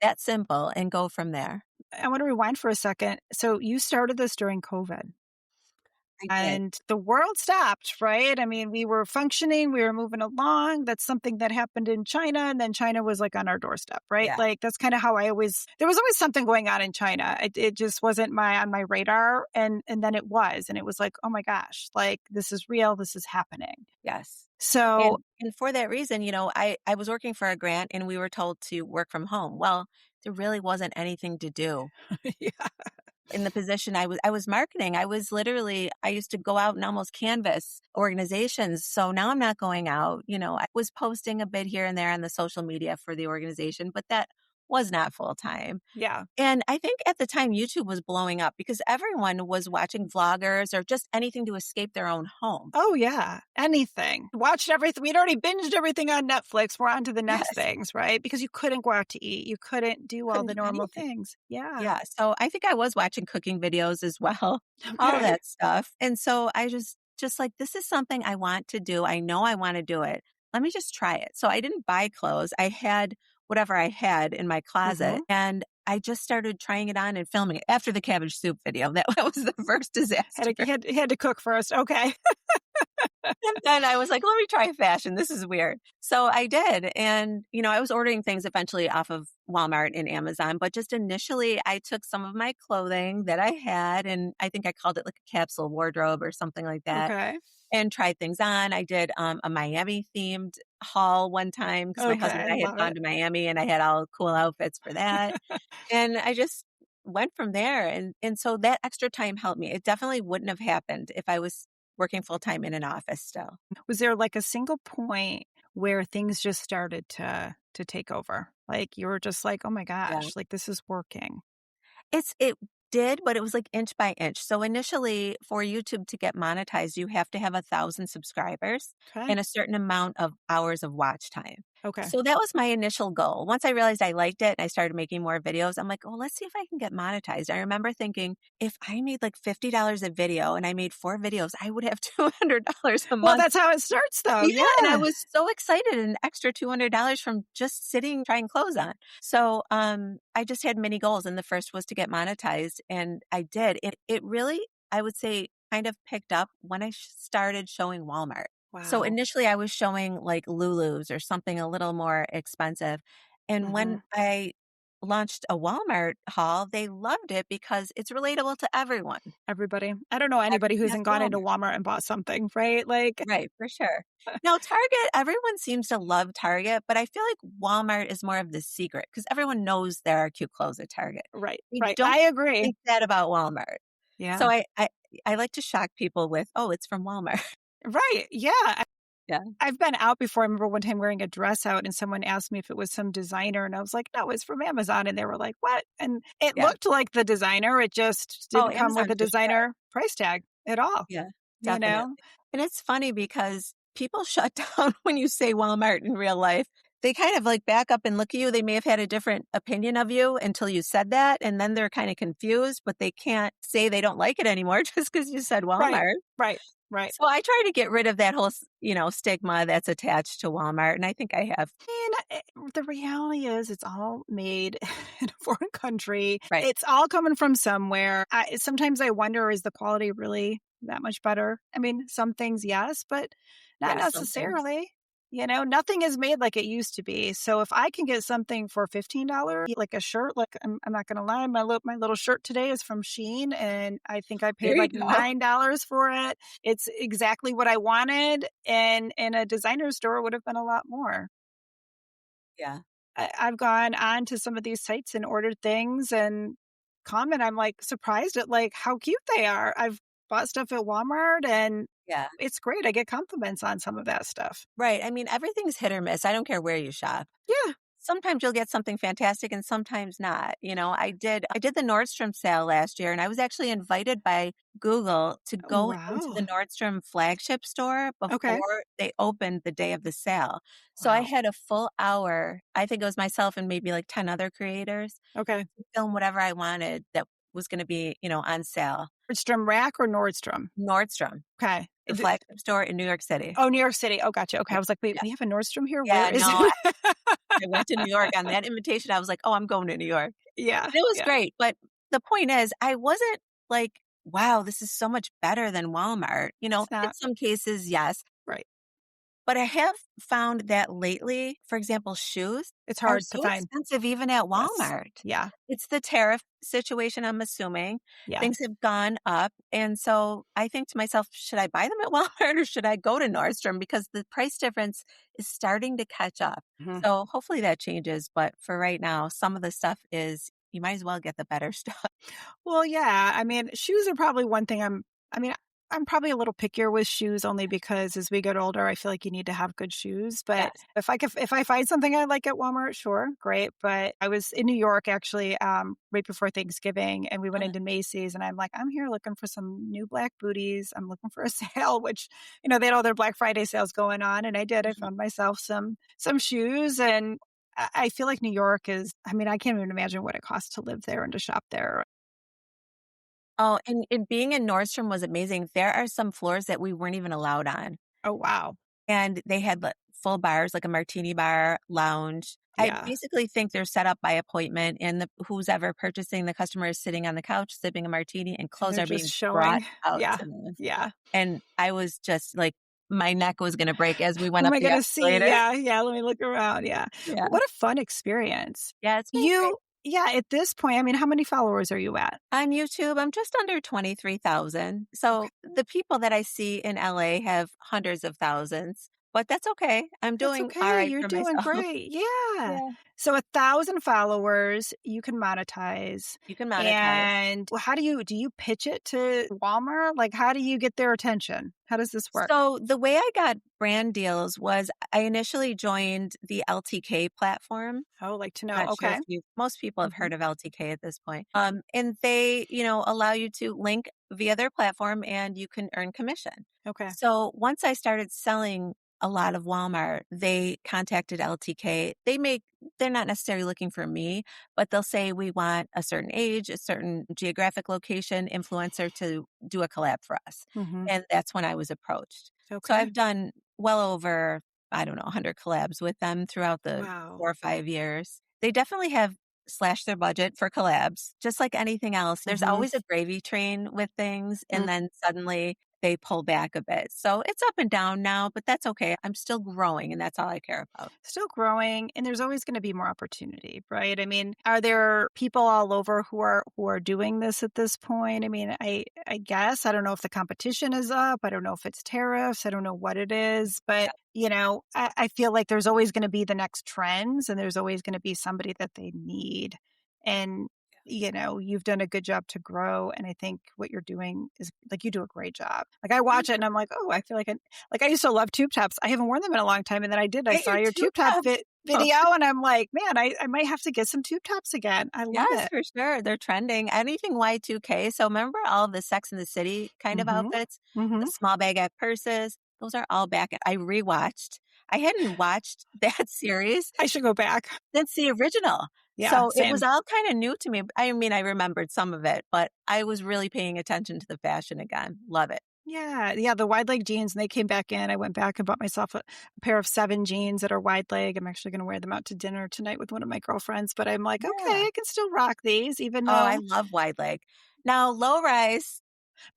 That simple and go from there. I want to rewind for a second. So you started this during COVID. and the world stopped, right? I mean, we were functioning, we were moving along. That's something that happened in China. And then China was like on our doorstep, right? Yeah. Like that's kind of how there was always something going on in China. It just wasn't on my radar. And then it was, and it was like, oh my gosh, like this is real. This is happening. Yes. So, and for that reason, I was working for a grant and we were told to work from home. Well, there really wasn't anything to do. yeah. In the position I was marketing. I used to go out and almost canvas organizations. So now I'm not going out. I was posting a bit here and there on the social media for the organization, but that was not full time. Yeah. And I think at the time YouTube was blowing up because everyone was watching vloggers or just anything to escape their own home. Oh yeah. Anything. Watched everything. We'd already binged everything on Netflix. We're on to the next things, right? Because you couldn't go out to eat. You couldn't do all the normal things. Yeah. Yeah. So I think I was watching cooking videos as well, all that stuff. And so I just like, this is something I want to do. I know I want to do it. Let me just try it. So I didn't buy clothes. I had whatever I had in my closet. And I just started trying it on and filming it after the cabbage soup video. That was the first disaster. Had to cook first. Okay. And then I was like, let me try fashion. This is weird. So I did. And, I was ordering things eventually off of Walmart and Amazon, but just initially I took some of my clothing that I had, and I think I called it like a capsule wardrobe or something like that. Okay. And tried things on. I did a Miami themed haul one time because my husband and I had gone to Miami and I had all cool outfits for that. And I just went from there. And so that extra time helped me. It definitely wouldn't have happened if I was working full time in an office still. Was there like a single point where things just started to take over? Like you were just like, oh my gosh, like this is working. It did, but it was like inch by inch. So initially for YouTube to get monetized, you have to have 1,000 subscribers and a certain amount of hours of watch time. Okay. So that was my initial goal. Once I realized I liked it and I started making more videos, I'm like, oh, let's see if I can get monetized. I remember thinking if I made like $50 a video and I made 4 videos, I would have $200 a month. Well, that's how it starts though. Yeah. And I was so excited, an extra $200 from just sitting, trying clothes on. So I just had many goals. And the first was to get monetized. And I did. It really, I would say, kind of picked up when I started showing Walmart. Wow. So initially I was showing like Lulu's or something a little more expensive. And when I launched a Walmart haul, they loved it because it's relatable to everyone. Everybody. I don't know anybody who hasn't gone into Walmart and bought something, right? Like, right, for sure. Now, Target, everyone seems to love Target, but I feel like Walmart is more of the secret because everyone knows there are cute clothes at Target. Right. I agree. Think that about Walmart. Yeah. So I like to shock people with, oh, it's from Walmart. Right. Yeah. Yeah. I've been out before. I remember one time wearing a dress out and someone asked me if it was some designer. And I was like, no, it's from Amazon. And they were like, what? And it looked like the designer. It just didn't come with a designer price tag at all. Yeah. Definitely. And it's funny because people shut down when you say Walmart in real life. They kind of like back up and look at you. They may have had a different opinion of you until you said that. And then they're kind of confused, but they can't say they don't like it anymore just because you said Walmart. Right. So I try to get rid of that whole, stigma that's attached to Walmart. And I think I have. And the reality is it's all made in a foreign country. Right. It's all coming from somewhere. Sometimes I wonder, is the quality really that much better? I mean, some things, yes, but not necessarily. Nothing is made like it used to be. So if I can get something for $15, like a shirt, like I'm not going to lie, my little shirt today is from Shein, and I think I paid like $9 for it. It's exactly what I wanted, and in a designer store it would have been a lot more. Yeah, I've gone on to some of these sites and ordered things and I'm like surprised at like how cute they are. I've bought stuff at Walmart and it's great. I get compliments on some of that stuff. Right. I mean, everything's hit or miss. I don't care where you shop. Yeah. Sometimes you'll get something fantastic and sometimes not. I did the Nordstrom sale last year, and I was actually invited by Google to go into the Nordstrom flagship store before they opened the day of the sale. So I had a full hour. I think it was myself and maybe like 10 other creators. To film whatever I wanted that was going to be, on sale. Nordstrom Rack or Nordstrom? Nordstrom. Okay. The flagship store in New York City. Oh, New York City. Oh, gotcha. Okay. I was like, wait, we have a Nordstrom here? Yeah, Where is it? I went to New York on that invitation. I was like, oh, I'm going to New York. Yeah. And it was great. But the point is, I wasn't like wow, this is so much better than Walmart. You know, It's in not some cases, yes. right. But I have found that lately, for example, shoes It's are hard to so find. expensive even at Yes. Walmart. Yeah. It's the tariff situation, I'm assuming. Yeah. Things have gone up. And so I think to myself, should I buy them at Walmart or should I go to Nordstrom? Because the price difference is starting to catch up. Mhm. So hopefully that changes. But for right now, some of the stuff is you might as well get the better stuff. Well, yeah. I mean, shoes are probably one thing I mean, I'm probably a little pickier with shoes only because as we get older, I feel like you need to have good shoes. But Yes. if I find something I like at Walmart, sure, great. But I was in New York actually right before Thanksgiving, and we went into Macy's, and I'm like, I'm here looking for some new black booties. I'm looking for a sale, which they had all their Black Friday sales going on, and I did. I found myself some shoes, and I feel like New York is. I mean, I can't even imagine what it costs to live there and to shop there. Oh, and being in Nordstrom was amazing. There are some floors that we weren't even allowed on. Oh wow, And they had full bars, like a martini bar, lounge. I yeah. basically think they're set up by appointment, and who's ever purchasing the customer is sitting on the couch, sipping a martini, and And clothes they're are just being brought showing. out Yeah. to them. Yeah. And I was just like, my neck was going to break as we went What am up I the gonna see? escalator. Yeah, yeah, let me look around, yeah. Yeah. What a fun experience. Yeah, it's been great. You yeah, at this point, I mean, how many followers are you at? On YouTube, I'm just under 23,000. Okay, So the people that I see in LA have hundreds of thousands, but that's okay. I'm that's doing all okay, right you're for doing myself. great, yeah. Yeah. So 1,000 followers, you can monetize, You can monetize. and how do you pitch it to Walmart? Like, how do you get their attention? How does this work? So the way I got brand deals was I initially joined the LTK platform. I would like to know, Not sure okay. if most people have Mhm, heard of LTK at this point. And they, allow you to link via their platform and you can earn commission. okay. So once I started selling a lot of Walmart, they contacted LTK. They're not necessarily looking for me, but they'll say, we want a certain age, a certain geographic location influencer to do a collab for us. Mhm, And that's when I was approached. So okay. I've done well over, I don't know, 100 collabs with them throughout the Wow. 4 or 5 years. They definitely have slashed their budget for collabs, just like anything else. There's Mhm. always a gravy train with things, Mm. and then suddenly they pull back a bit. So it's up and down now, but that's okay. I'm still growing, and that's all I care about. Still growing, and there's always going to be more opportunity, right? I mean, are there people all over who are doing this at this point? I mean, I guess I don't know if the competition is up. I don't know if it's tariffs. I don't know what it is, but I feel like there's always going to be the next trends, and there's always going to be somebody that they need. And you've done a good job to grow, and I think what you're doing is like you do a great job. Like I watch it, and I'm like, oh, I feel like I used to love tube tops. I haven't worn them in a long time, and then I Get saw your your tube tube top top. video, and I'm like, man, I might have to get some tube tops again. I love Yes, it. for sure. They're trending. Anything Y2K. So remember all the Sex in the City kind of Mm-hmm. outfits? Mm-hmm. The small bagette purses. Those are all back. I rewatched. I hadn't watched that series I should go back. since the original. Yeah, So it was same. all kind of new to me. I mean, I remembered some of it, but I was really paying attention to the fashion again. Love it. Yeah, yeah. The wide leg jeans, and they came back in. I went back and bought myself a pair of 7 jeans that are wide leg. I'm actually going to wear them out to dinner tonight with one of my girlfriends. But I'm like, okay, Yeah. I can still rock these, even Oh, I though love wide leg. Now, low rise,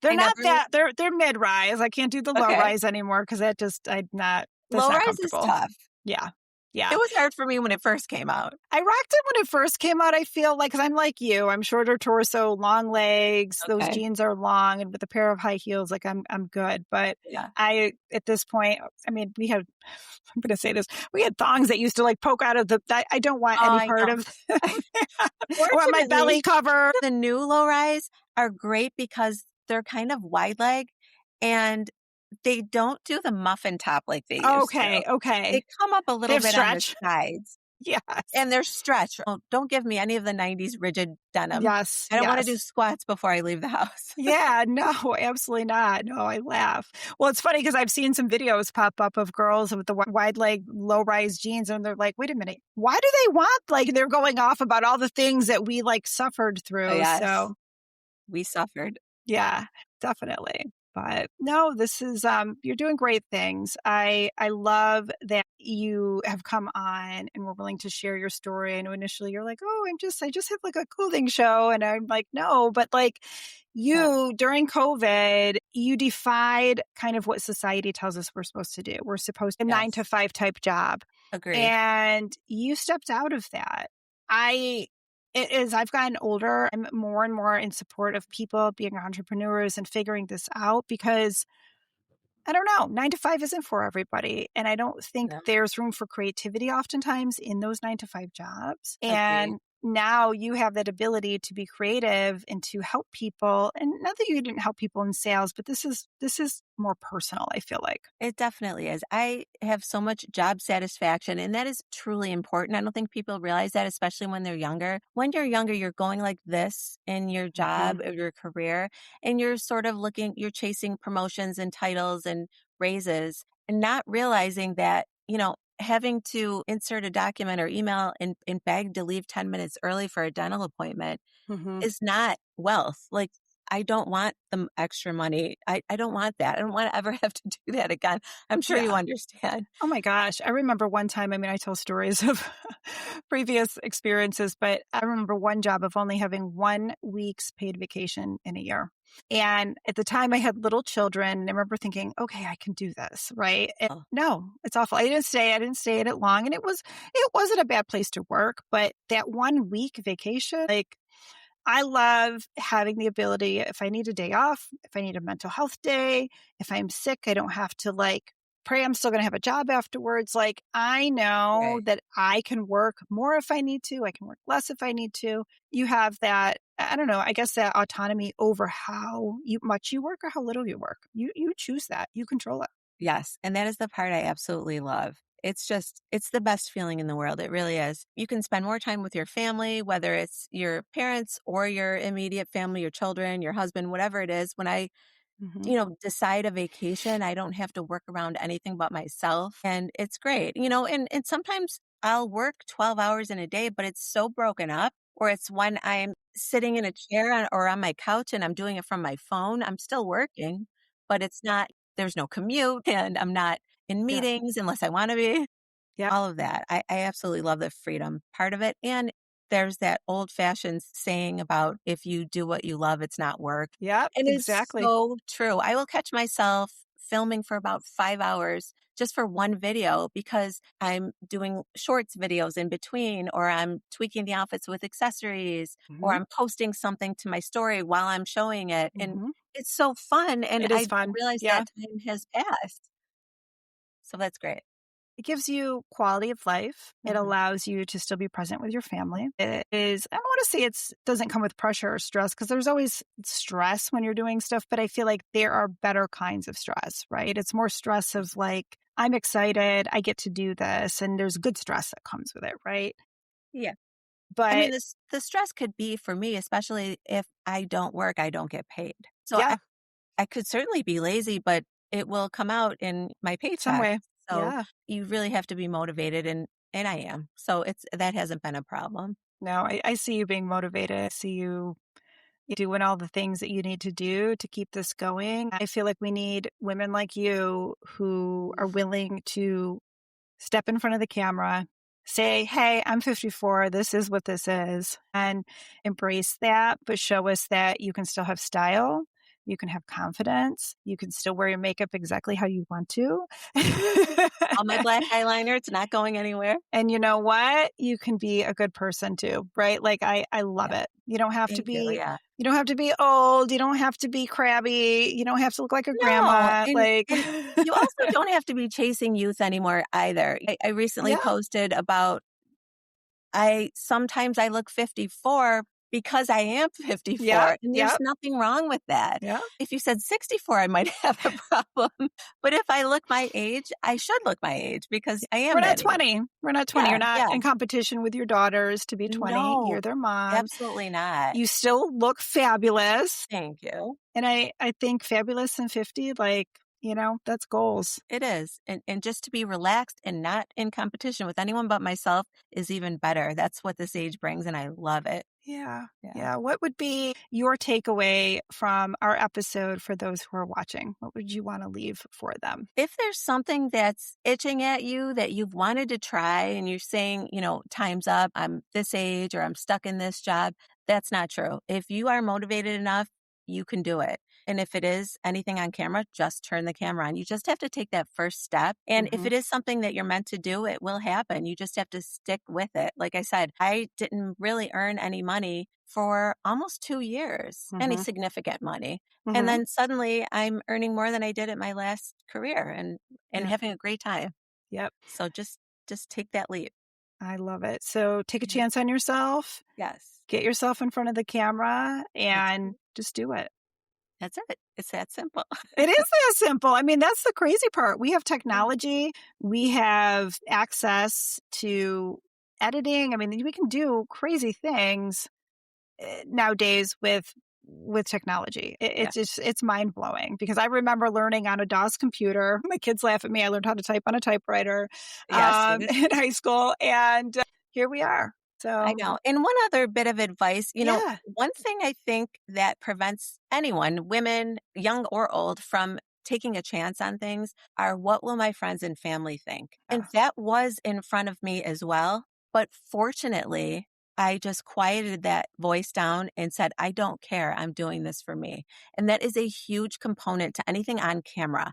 they're I not never, that. They're mid rise. I can't do the low okay. rise anymore because I'm not. That's Low not rise is comfortable. tough. Yeah, It yeah. was hard for me when it first came out. I rocked it when it first came out. I feel like, because I'm like you, I'm shorter torso, long legs. Those Okay. jeans are long, and with a pair of high heels, like I'm good. But Yeah. at this point, I mean, I'm going to say this. We had thongs that used to like poke out of I don't want Oh, any I part know. of them. I want my Fortunately, belly covered. the new low rise are great because they're kind of wide leg and they don't do the muffin top like they used to. Okay. They come up a They little have bit on the stretch. sides Yes. and they're stretched. Oh, don't give me any of the 90s rigid denim. Yes. I don't want to Yes. do squats before I leave the house. Yeah, no, absolutely not. No, I laugh. Well, it's funny because I've seen some videos pop up of girls with the wide leg, low rise jeans, and they're like, wait a minute, why do they want, like, they're going off about all the things that we like suffered through. Oh, yes. So, We suffered. yeah, definitely. But no, this is, you're doing great things. I love that you have come on and were willing to share your story. I know initially you're like, oh, I just have like a clothing show. And I'm like, no, but like Yeah. you during COVID, you defied kind of what society tells us we're supposed to do. We're supposed to a 9 to 5 type job. Agreed. And you stepped out of that. As I've gotten older, I'm more and more in support of people being entrepreneurs and figuring this out because I don't know, 9 to 5 isn't for everybody. And I don't think No. there's room for creativity oftentimes in those 9 to 5 jobs. Agreed. And now you have that ability to be creative and to help people. And not that you didn't help people in sales, but this is more personal, I feel like. It definitely is. I have so much job satisfaction, and that is truly important. I don't think people realize that, especially when they're younger. When you're younger, you're going like this in your job or your career, and you're sort of you're chasing promotions and titles and raises and not realizing that, having to insert a document or email and beg to leave 10 minutes early for a dental appointment is not wealth. Like, I don't want the extra money. I don't want that. I don't want to ever have to do that again. I'm sure you understand. Oh my gosh. I remember one time, I tell stories of previous experiences, but I remember one job of only having 1 week's paid vacation in a year. And at the time I had little children and I remember thinking, okay, I can do this. Right. And no, it's awful. I didn't stay in it long. And it wasn't a bad place to work, but that 1 week vacation, like, I love having the ability, if I need a day off, if I need a mental health day, if I'm sick, I don't have to pray I'm still going to have a job afterwards. Like, I know that I can work more if I need to. I can work less if I need to. You have that, I don't know, I guess that autonomy over how much you work or how little you work. You choose that. You control it. Yes. And that is the part I absolutely love. It's the best feeling in the world. It really is. You can spend more time with your family, whether it's your parents or your immediate family, your children, your husband, whatever it is. When I, decide a vacation, I don't have to work around anything but myself. And it's great, and sometimes I'll work 12 hours in a day, but it's so broken up. Or it's when I'm sitting in a chair or on my couch and I'm doing it from my phone. I'm still working, but there's no commute and I'm not in meetings unless I want to be. Yeah. All of that. I absolutely love the freedom part of it. And there's that old fashioned saying about if you do what you love, it's not work. Yeah, and exactly. It's so true. I will catch myself filming for about 5 hours just for one video because I'm doing shorts videos in between, or I'm tweaking the outfits with accessories, or I'm posting something to my story while I'm showing it. And it's so fun. And it is I fun. realize that time has passed. So that's great. It gives you quality of life. It allows you to still be present with your family. It is, I don't want to say it doesn't come with pressure or stress because there's always stress when you're doing stuff, but I feel like there are better kinds of stress, right? It's more stress of like, I'm excited, I get to do this, and there's good stress that comes with it, right? Yeah. But I mean, the stress could be for me, especially if I don't work, I don't get paid. So I could certainly be lazy, but it will come out in my paycheck. Some way. So you really have to be motivated, and I am. So that hasn't been a problem. No, I see you being motivated. I see you doing all the things that you need to do to keep this going. I feel like we need women like you who are willing to step in front of the camera, say, hey, I'm 54. This is what this is, and embrace that, but show us that you can still have style. You can have confidence. You can still wear your makeup exactly how you want to. All my black eyeliner, it's not going anywhere. And you know what? You can be a good person too, right? Like I love it. You don't have to be, you don't have to be old. You don't have to be crabby. You don't have to look like a grandma. And you also don't have to be chasing youth anymore either. I recently posted about, sometimes I look 54 because I am 54. And there's nothing wrong with that. Yeah. If you said 64, I might have a problem. But if I look my age, I should look my age because I am. We're not 20. We're not 20. You're not in competition with your daughters to be 20. No, you're their mom. Absolutely not. You still look fabulous. Thank you. And I think fabulous and 50, like, That's goals. It is. And just to be relaxed and not in competition with anyone but myself is even better. That's what this age brings, and I love it. Yeah. Yeah. Yeah. What would be your takeaway from our episode for those who are watching? What would you want to leave for them? If there's something that's itching at you that you've wanted to try and you're saying, time's up, I'm this age or I'm stuck in this job, that's not true. If you are motivated enough, you can do it. And if it is anything on camera, just turn the camera on. You just have to take that first step. And if it is something that you're meant to do, it will happen. You just have to stick with it. Like I said, I didn't really earn any money for almost 2 years, any significant money. And then suddenly I'm earning more than I did at my last career and having a great time. Yep. So just take that leap. I love it. So take a chance on yourself. Yes. Get yourself in front of the camera and just do it. That's it. It's that simple. It is that simple. I mean, that's the crazy part. We have technology. We have access to editing. I mean, we can do crazy things nowadays with technology. It's mind blowing because I remember learning on a DOS computer. My kids laugh at me. I learned how to type on a typewriter in high school, and here we are. So I know. And one other bit of advice, one thing I think that prevents anyone, women, young or old, from taking a chance on things are what will my friends and family think? And that was in front of me as well. But fortunately, I just quieted that voice down and said, I don't care. I'm doing this for me. And that is a huge component to anything on camera.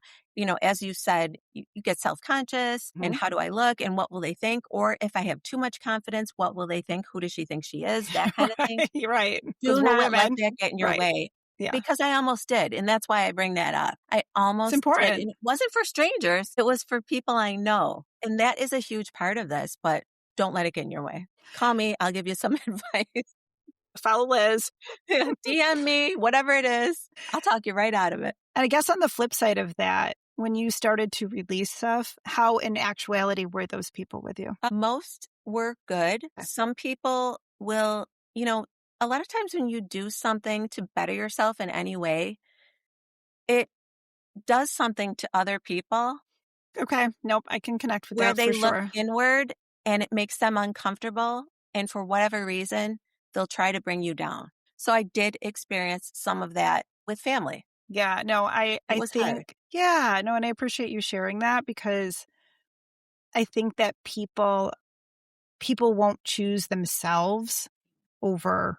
As you said, you get self-conscious and how do I look and what will they think? Or if I have too much confidence, what will they think? Who does she think she is? That kind of thing. You're right. Do not let that get in your way. Yeah. Because I almost did. And that's why I bring that up. I almost it's important. did. And it wasn't for strangers. It was for people I know. And that is a huge part of this. But don't let it get in your way. Call me. I'll give you some advice. Follow Liz. DM me, whatever it is. I'll talk you right out of it. And I guess on the flip side of that, when you started to release stuff, how in actuality were those people with you? Most were good. Some people will, a lot of times when you do something to better yourself in any way, it does something to other people. Okay. Nope. I can connect with that for sure. Where they look inward and it makes them uncomfortable. And for whatever reason, they'll try to bring you down. So I did experience some of that with family. Yeah. No, I think, hard. Yeah. No, and I appreciate you sharing that because I think that people won't choose themselves over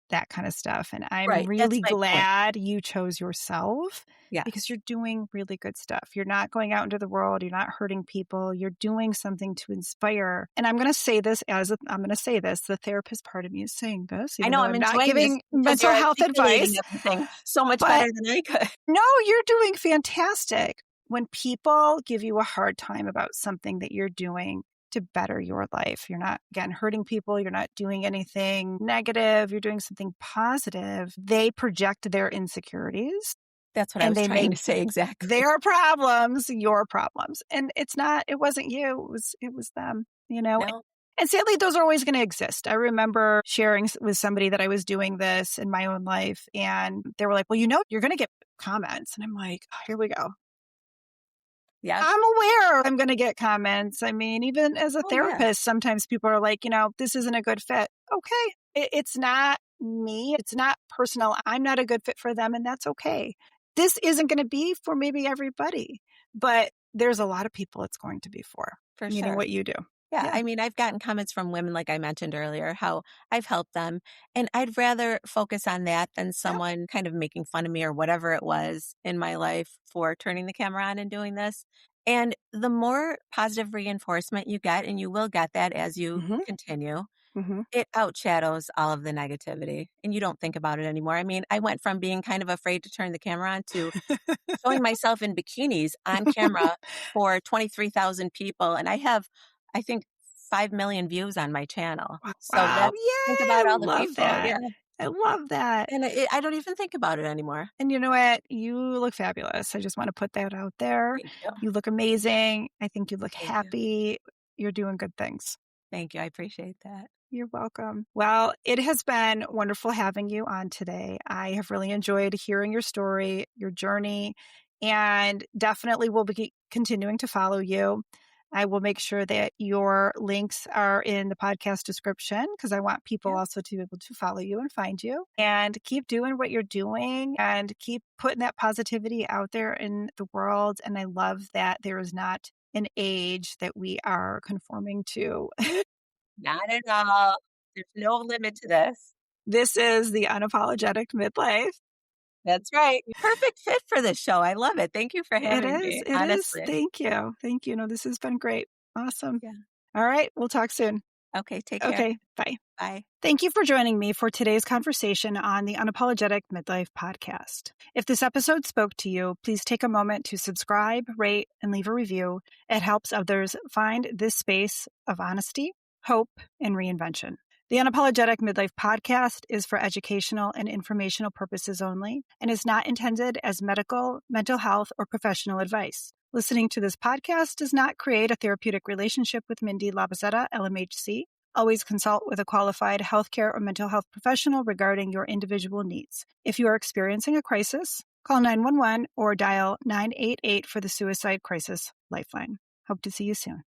that kind of stuff. And I'm really glad you chose yourself because you're doing really good stuff. You're not going out into the world. You're not hurting people. You're doing something to inspire. And I'm going to say this the therapist part of me is saying this. I know I'm not giving mental health advice so much better than I could. No, you're doing fantastic. When people give you a hard time about something that you're doing to better your life, you're not, again, hurting people. You're not doing anything negative. You're doing something positive. They project their insecurities. That's what I was trying to say exactly. Their problems, your problems. And it wasn't you. It was them, No. And sadly, those are always going to exist. I remember sharing with somebody that I was doing this in my own life. And they were like, well, you're going to get comments. And I'm like, oh, here we go. Yeah. I'm aware I'm going to get comments. I mean, even as a therapist, sometimes people are like, this isn't a good fit. Okay. It's not me. It's not personal. I'm not a good fit for them. And that's okay. This isn't going to be for maybe everybody, but there's a lot of people it's going to be for meaning what you do. Yeah. I mean, I've gotten comments from women, like I mentioned earlier, how I've helped them. And I'd rather focus on that than someone kind of making fun of me or whatever it was in my life for turning the camera on and doing this. And the more positive reinforcement you get, and you will get that as you continue, it outshadows all of the negativity. And you don't think about it anymore. I mean, I went from being kind of afraid to turn the camera on to showing myself in bikinis on camera for 23,000 people. And I have, I think, 5 million views on my channel. Wow. So think about all the people. That. Yeah. I love that. And I don't even think about it anymore. And you know what? You look fabulous. I just want to put that out there. You look amazing. I think you look happy. You're doing good things. Thank you. I appreciate that. You're welcome. Well, it has been wonderful having you on today. I have really enjoyed hearing your story, your journey, and definitely will be continuing to follow you. I will make sure that your links are in the podcast description because I want people also to be able to follow you and find you, and keep doing what you're doing and keep putting that positivity out there in the world. And I love that there is not an age that we are conforming to. Not at all. There's no limit to this. This is the Unapologetic Midlife. That's right. Perfect fit for this show. I love it. Thank you for having me. It honestly. is. Thank you. Thank you. No, this has been great. Awesome. Yeah. All right. We'll talk soon. Okay. Take care. Okay. Bye. Bye. Thank you for joining me for today's conversation on the Unapologetic Midlife Podcast. If this episode spoke to you, please take a moment to subscribe, rate, and leave a review. It helps others find this space of honesty, hope, and reinvention. The Unapologetic Midlife Podcast is for educational and informational purposes only and is not intended as medical, mental health, or professional advice. Listening to this podcast does not create a therapeutic relationship with Mindi Lobuzzetta, LMHC. Always consult with a qualified healthcare or mental health professional regarding your individual needs. If you are experiencing a crisis, call 911 or dial 988 for the Suicide Crisis Lifeline. Hope to see you soon.